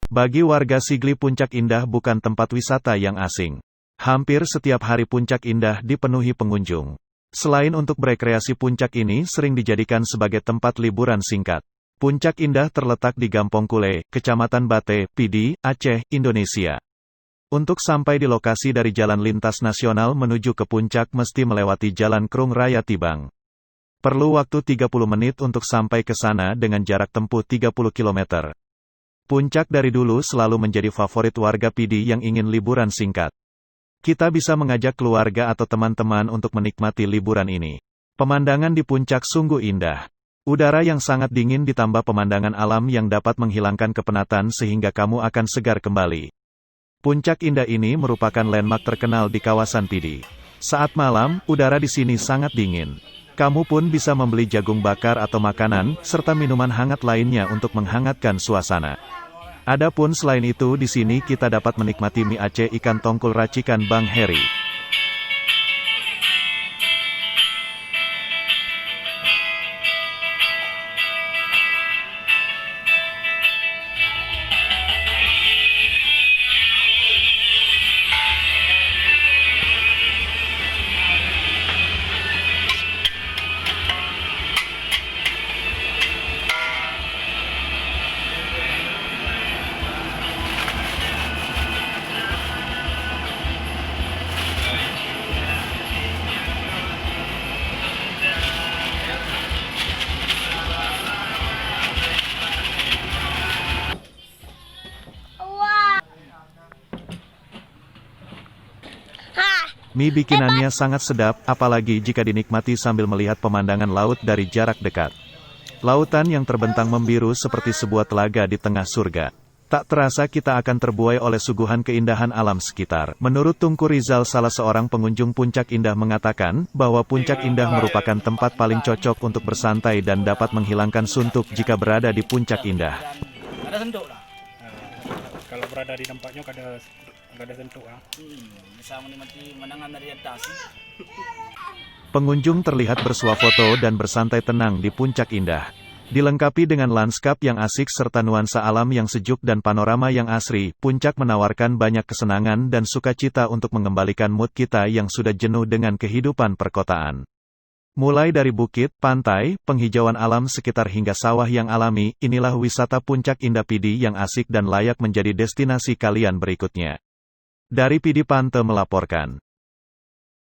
Bagi warga Sigli, Puncak Indah bukan tempat wisata yang asing. Hampir setiap hari Puncak Indah dipenuhi pengunjung. Selain untuk berekreasi, puncak ini sering dijadikan sebagai tempat liburan singkat. Puncak Indah terletak di Gampong Kule, Kecamatan Bate, Pidi, Aceh, Indonesia. Untuk sampai di lokasi dari jalan lintas nasional menuju ke puncak mesti melewati Jalan Krung Raya Tibang. Perlu waktu 30 menit untuk sampai ke sana dengan jarak tempuh 30 km. Puncak dari dulu selalu menjadi favorit warga Pidi yang ingin liburan singkat. Kita bisa mengajak keluarga atau teman-teman untuk menikmati liburan ini. Pemandangan di puncak sungguh indah. Udara yang sangat dingin ditambah pemandangan alam yang dapat menghilangkan kepenatan sehingga kamu akan segar kembali. Puncak Indah ini merupakan landmark terkenal di kawasan Pidi. Saat malam, udara di sini sangat dingin. Kamu pun bisa membeli jagung bakar atau makanan, serta minuman hangat lainnya untuk menghangatkan suasana. Adapun selain itu di sini kita dapat menikmati mie Aceh ikan tongkol racikan Bang Heri. Mie bikinannya sangat sedap, apalagi jika dinikmati sambil melihat pemandangan laut dari jarak dekat. Lautan yang terbentang membiru seperti sebuah telaga di tengah surga. Tak terasa kita akan terbuai oleh suguhan keindahan alam sekitar. Menurut Tungku Rizal, salah seorang pengunjung Puncak Indah, mengatakan bahwa Puncak Indah merupakan tempat paling cocok untuk bersantai dan dapat menghilangkan suntuk jika berada di Puncak Indah. Ada sentuh lah. Kalau berada di tempatnya kada sentuh lah. Bisa menikmati pemandangan dari atas. Pengunjung terlihat bersuah foto dan bersantai tenang di Puncak Indah. Dilengkapi dengan lanskap yang asik serta nuansa alam yang sejuk dan panorama yang asri, Puncak menawarkan banyak kesenangan dan sukacita untuk mengembalikan mood kita yang sudah jenuh dengan kehidupan perkotaan. Mulai dari bukit, pantai, penghijauan alam sekitar hingga sawah yang alami, inilah wisata Puncak Indah Pidi yang asik dan layak menjadi destinasi kalian berikutnya. Dari Pidi Pante melaporkan.